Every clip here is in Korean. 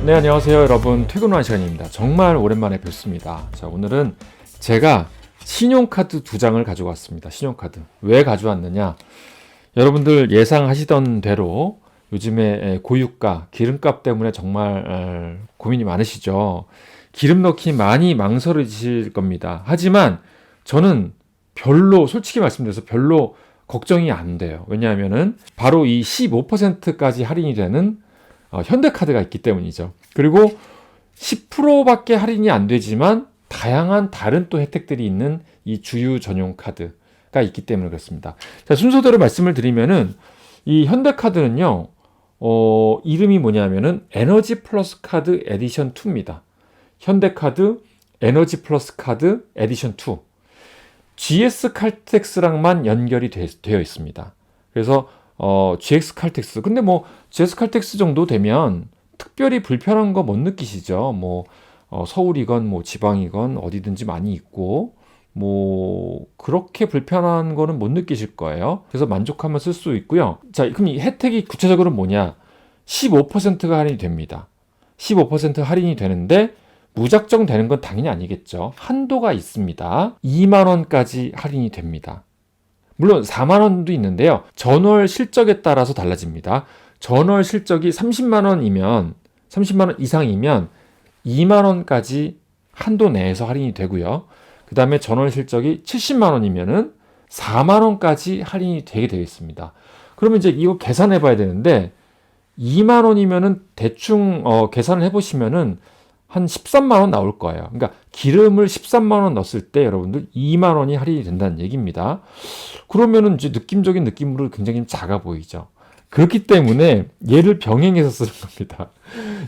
네, 안녕하세요 여러분. 퇴근하는 시간입니다. 정말 오랜만에 뵙습니다. 자, 오늘은 제가 신용카드 2장을 가지고 왔습니다. 신용카드 왜 가져왔느냐, 여러분들 예상하시던 대로 요즘에 고유가 기름값 때문에 정말 고민이 많으시죠. 기름 넣기 많이 망설여지실 겁니다. 하지만 저는 별로, 솔직히 말씀드려서 별로 걱정이 안 돼요. 왜냐하면은 바로 이 15%까지 할인이 되는 현대카드가 있기 때문이죠. 그리고 10%밖에 할인이 안 되지만 다양한 다른 또 혜택들이 있는 이 주유 전용 카드가 있기 때문에 그렇습니다. 자, 순서대로 말씀을 드리면은 이 현대카드는요, 이름이 뭐냐면은 에너지 플러스 카드 에디션 2입니다. 현대카드 에너지 플러스 카드 에디션 2. GS 칼텍스랑만 연결이 되어 있습니다. 그래서 GX 칼텍스. 근데 뭐 GS 칼텍스 정도 되면 특별히 불편한 거 못 느끼시죠? 뭐 서울이건 뭐 지방이건 어디든지 많이 있고 뭐 그렇게 불편한 거는 못 느끼실 거예요. 그래서 만족하면 쓸 수 있고요. 자, 그럼 이 혜택이 구체적으로 뭐냐? 15%가 할인이 됩니다. 15% 할인이 되는데 무작정 되는 건 당연히 아니겠죠. 한도가 있습니다. 2만 원까지 할인이 됩니다. 물론 4만 원도 있는데요. 전월 실적에 따라서 달라집니다. 전월 실적이 30만 원이면 30만 원 이상이면 2만 원까지 한도 내에서 할인이 되고요. 그 다음에 전월 실적이 70만 원이면은 4만 원까지 할인이 되게 되어 있습니다. 그러면 이제 이거 계산해 봐야 되는데 2만 원이면은 대충 계산을 해 보시면은 한 13만 원 나올 거예요. 그러니까 기름을 13만 원 넣었을 때 여러분들 2만 원이 할인이 된다는 얘기입니다. 그러면은 이제 느낌적인 느낌으로 굉장히 작아 보이죠. 그렇기 때문에 얘를 병행해서 쓰는 겁니다.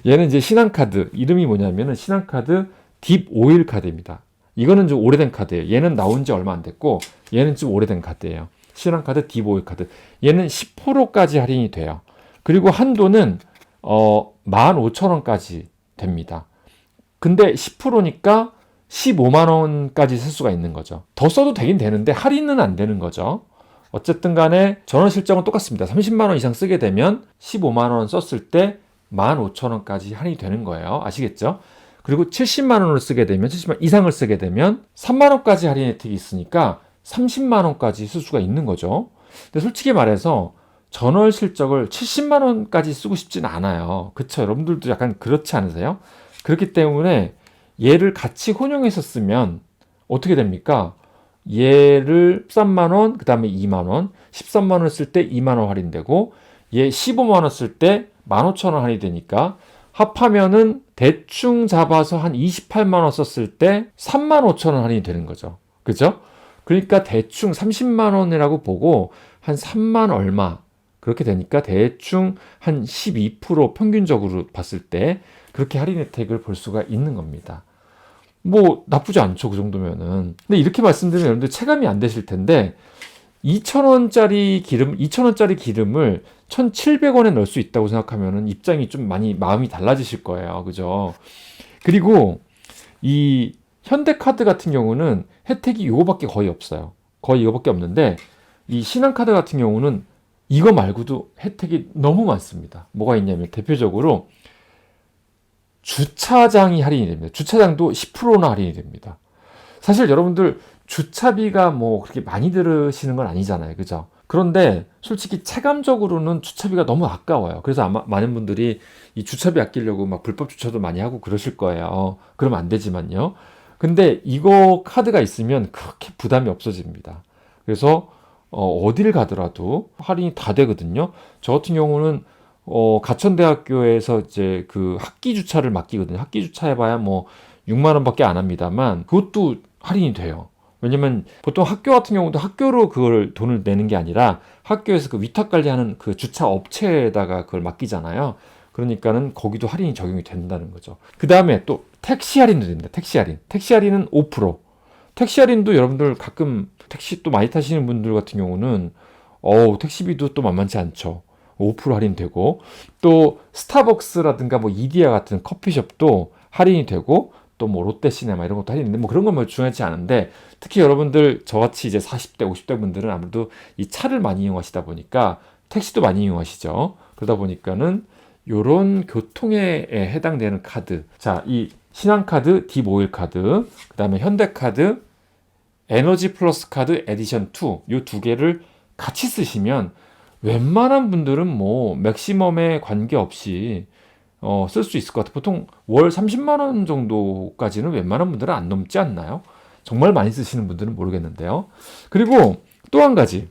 얘는 이제 신한카드, 이름이 뭐냐면은 신한카드 딥 오일 카드입니다. 이거는 좀 오래된 카드예요. 얘는 나온 지 얼마 안 됐고 얘는 좀 오래된 카드예요. 신한카드 딥 오일 카드. 얘는 10%까지 할인이 돼요. 그리고 한도는 15,000원까지 됩니다. 근데 10%니까 15만 원까지 쓸 수가 있는 거죠. 더 써도 되긴 되는데 할인은 안 되는 거죠. 어쨌든 간에 전원 실적은 똑같습니다. 30만 원 이상 쓰게 되면 15만 원 썼을 때 15,000원까지 할인이 되는 거예요. 아시겠죠? 그리고 70만 원을 쓰게 되면 70만 이상을 쓰게 되면 3만 원까지 할인 혜택이 있으니까 30만 원까지 쓸 수가 있는 거죠. 근데 솔직히 말해서 전월 실적을 70만 원까지 쓰고 싶진 않아요. 그쵸? 여러분들도 약간 그렇지 않으세요? 그렇기 때문에 얘를 같이 혼용해서 쓰면 어떻게 됩니까? 얘를 13만 원, 그 다음에 2만 원, 13만 원을 쓸 때 2만 원 할인되고 얘 15만 원 쓸 때 15,000원 할인이 되니까 합하면은 대충 잡아서 한 28만 원 썼을 때 3만 5천 원 할인이 되는 거죠. 그죠? 그러니까 대충 30만 원이라고 보고 한 3만 얼마 그렇게 되니까 대충 한 12% 평균적으로 봤을 때 그렇게 할인 혜택을 볼 수가 있는 겁니다. 뭐 나쁘지 않죠, 그 정도면은. 근데 이렇게 말씀드리면 여러분들 체감이 안 되실 텐데 2,000원짜리 기름을 1,700원에 넣을 수 있다고 생각하면은 입장이 좀 많이 마음이 달라지실 거예요. 그죠? 그리고 이 현대카드 같은 경우는 혜택이 이거밖에 거의 없어요. 거의 이거밖에 없는데 이 신한카드 같은 경우는 이거 말고도 혜택이 너무 많습니다. 뭐가 있냐면 대표적으로 주차장이 할인이 됩니다. 주차장도 10%나 할인이 됩니다. 사실 여러분들 주차비가 뭐 그렇게 많이 들으시는 건 아니잖아요. 그죠? 그런데 솔직히 체감적으로는 주차비가 너무 아까워요. 그래서 아마 많은 분들이 이 주차비 아끼려고 막 불법 주차도 많이 하고 그러실 거예요. 그러면 안 되지만요. 근데 이거 카드가 있으면 그렇게 부담이 없어집니다. 그래서 어딜 가더라도 할인이 다 되거든요. 저 같은 경우는 가천대학교에서 이제 그 학기 주차를 맡기거든요. 학기 주차 해봐야 뭐 6만 원밖에 안 합니다만 그것도 할인이 돼요. 왜냐면 보통 학교 같은 경우도 학교로 그걸 돈을 내는 게 아니라 학교에서 그 위탁 관리하는 그 주차 업체에다가 그걸 맡기잖아요. 그러니까는 거기도 할인이 적용이 된다는 거죠. 그 다음에 또 택시 할인도 됩니다. 택시 할인. 택시 할인은 5%. 택시 할인도 여러분들 가끔 택시 또 많이 타시는 분들 같은 경우는 택시비도 또 만만치 않죠. 5% 할인되고 또 스타벅스라든가 뭐 이디야 같은 커피숍도 할인이 되고 또 뭐 롯데시네마 이런 것도 할인인데 뭐 그런 건 뭐 중요하지 않은데 특히 여러분들 저같이 이제 40대 50대 분들은 아무래도 이 차를 많이 이용하시다 보니까 택시도 많이 이용하시죠. 그러다 보니까는 요런 교통에 해당되는 카드. 자, 이 신한카드, 딥오일 카드, 그 다음에 현대카드, 에너지 플러스 카드 에디션 2, 요 두 개를 같이 쓰시면 웬만한 분들은 뭐 맥시멈에 관계없이 쓸 수 있을 것 같아요. 보통 월 30만 원 정도까지는 웬만한 분들은 안 넘지 않나요? 정말 많이 쓰시는 분들은 모르겠는데요. 그리고 또 한 가지,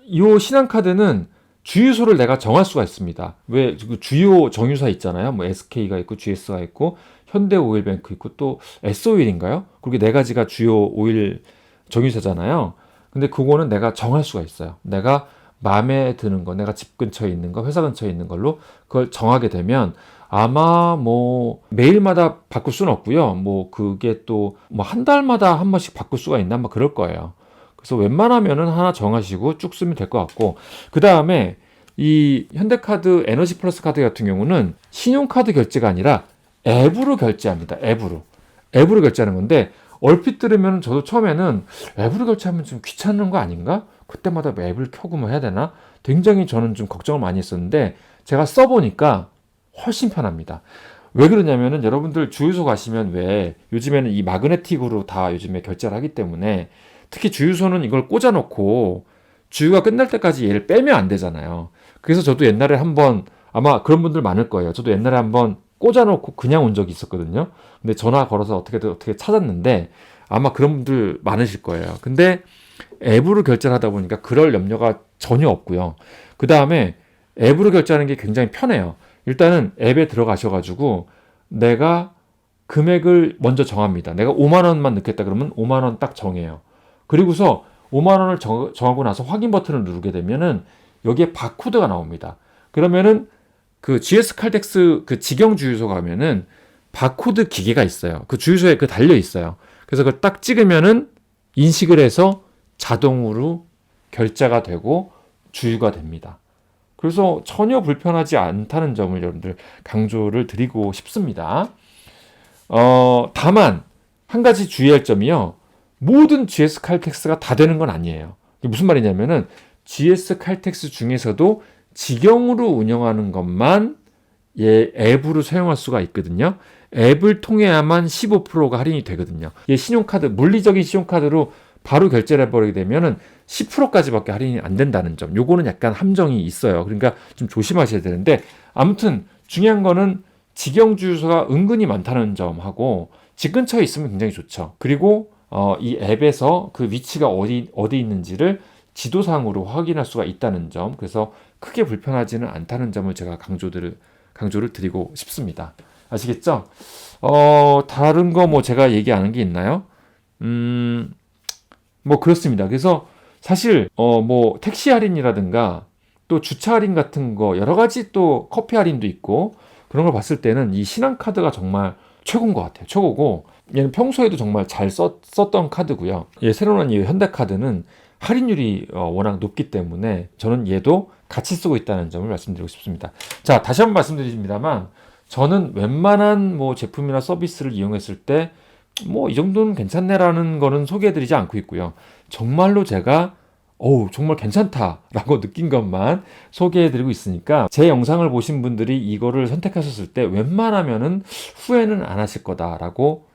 이 신한카드는 주유소를 내가 정할 수가 있습니다. 왜 그 주요 정유사 있잖아요. 뭐 SK가 있고 GS가 있고 현대오일뱅크 있고 또 S오일인가요? 그렇게 네 가지가 주요 오일 정유사잖아요. 근데 그거는 내가 정할 수가 있어요. 내가 마음에 드는 거, 내가 집 근처에 있는 거, 회사 근처에 있는 걸로 그걸 정하게 되면 아마 뭐 매일마다 바꿀 수는 없고요. 뭐 그게 또 뭐 한 달마다 한 번씩 바꿀 수가 있나 뭐 그럴 거예요. 그래서 웬만하면은 하나 정하시고 쭉 쓰면 될 것 같고, 그 다음에 이 현대카드 에너지 플러스 카드 같은 경우는 신용카드 결제가 아니라 앱으로 결제합니다. 앱으로 결제하는 건데, 얼핏 들으면 저도 처음에는 앱으로 결제하면 좀 귀찮은 거 아닌가? 그때마다 뭐 앱을 켜고 뭐 해야 되나? 굉장히 저는 좀 걱정을 많이 했었는데 제가 써보니까 훨씬 편합니다. 왜 그러냐면은 여러분들 주유소 가시면 왜 요즘에는 이 마그네틱으로 다 요즘에 결제를 하기 때문에, 특히 주유소는 이걸 꽂아놓고 주유가 끝날 때까지 얘를 빼면 안 되잖아요. 그래서 저도 옛날에 한번, 아마 그런 분들 많을 거예요. 저도 옛날에 한번 꽂아놓고 그냥 온 적이 있었거든요. 근데 전화 걸어서 어떻게 찾았는데 아마 그런 분들 많으실 거예요. 근데 앱으로 결제를 하다 보니까 그럴 염려가 전혀 없고요. 그 다음에 앱으로 결제하는 게 굉장히 편해요. 일단은 앱에 들어가셔가지고 내가 금액을 먼저 정합니다. 내가 5만 원만 넣겠다 그러면 5만 원 딱 정해요. 그리고서 5만 원을 정하고 나서 확인 버튼을 누르게 되면은 여기에 바코드가 나옵니다. 그러면은 그 GS 칼텍스 그 직영 주유소 가면은 바코드 기계가 있어요. 그 주유소에 그 달려 있어요. 그래서 그걸 딱 찍으면은 인식을 해서 자동으로 결제가 되고 주유가 됩니다. 그래서 전혀 불편하지 않다는 점을 여러분들 강조를 드리고 싶습니다. 다만 한 가지 주의할 점이요. 모든 GS 칼텍스가 다 되는 건 아니에요. 이게 무슨 말이냐면은 GS 칼텍스 중에서도 직영으로 운영하는 것만 앱으로 사용할 수가 있거든요. 앱을 통해야만 15%가 할인이 되거든요. 이게 신용카드, 물리적인 신용카드로 바로 결제를 해버리게 되면은 10%까지밖에 할인이 안 된다는 점. 요거는 약간 함정이 있어요. 그러니까 좀 조심하셔야 되는데, 아무튼 중요한 거는 직영 주유소가 은근히 많다는 점하고 집 근처에 있으면 굉장히 좋죠. 그리고 이 앱에서 그 위치가 어디 있는지를 지도상으로 확인할 수가 있다는 점. 그래서 크게 불편하지는 않다는 점을 제가 강조를 드리고 싶습니다. 아시겠죠? 다른 거 뭐 제가 얘기하는 게 있나요? 뭐 그렇습니다. 그래서 사실 뭐 택시 할인이라든가 또 주차 할인 같은 거 여러 가지, 또 커피 할인도 있고 그런 걸 봤을 때는 이 신한카드가 정말 최고인 것 같아요. 최고고, 얘는 평소에도 정말 잘 썼던 카드고요. 새로 나온 이 현대카드는 할인율이 워낙 높기 때문에 저는 얘도 같이 쓰고 있다는 점을 말씀드리고 싶습니다. 자, 다시 한번 말씀드립니다만 저는 웬만한 뭐 제품이나 서비스를 이용했을 때 뭐 이 정도는 괜찮네라는 거는 소개해드리지 않고 있고요. 정말로 제가 정말 괜찮다라고 느낀 것만 소개해드리고 있으니까, 제 영상을 보신 분들이 이거를 선택하셨을 때 웬만하면은 후회는 안 하실 거다라고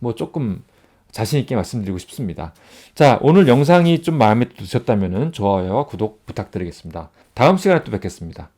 뭐 조금 자신 있게 말씀드리고 싶습니다. 자, 오늘 영상이 좀 마음에 드셨다면은 좋아요와 구독 부탁드리겠습니다. 다음 시간에 또 뵙겠습니다.